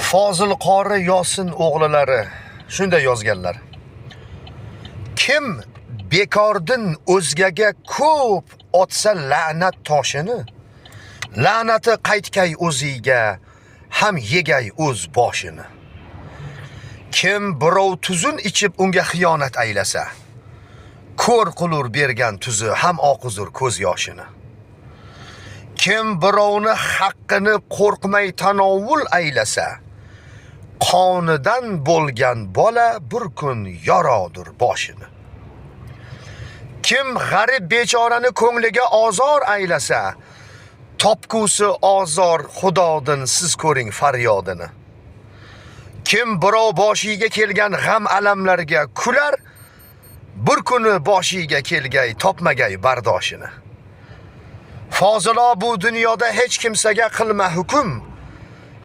Fozil qori Yosin o'g'lilari shunday yozganlar. Kim bekordin o'zgaga ko'p otsa la'nat toshini, la'nati qaytkay o'ziga, ham yegay o'z boshini. Kim birov tuzun ichib unga xiyonat aylasa, ko'r qilur bergan tuzi, ham oqizur ko'z yoshini. Kim birovni haqqini qo'rqmay tanovul aylasa, qonidan bo'lgan bola bir kun yorodur boshini. Kim g'arib bechorani ko'ngliga ozor aylasa, topkusi ozor Xudodan siz ko'ring faryodini. Kim birov boshiga kelgan g'am alamlarga kular, bir kuni boshiga kelgay topmagay bardoshini. Fozilo bu dunyoda hech kimsaga qilma hukm,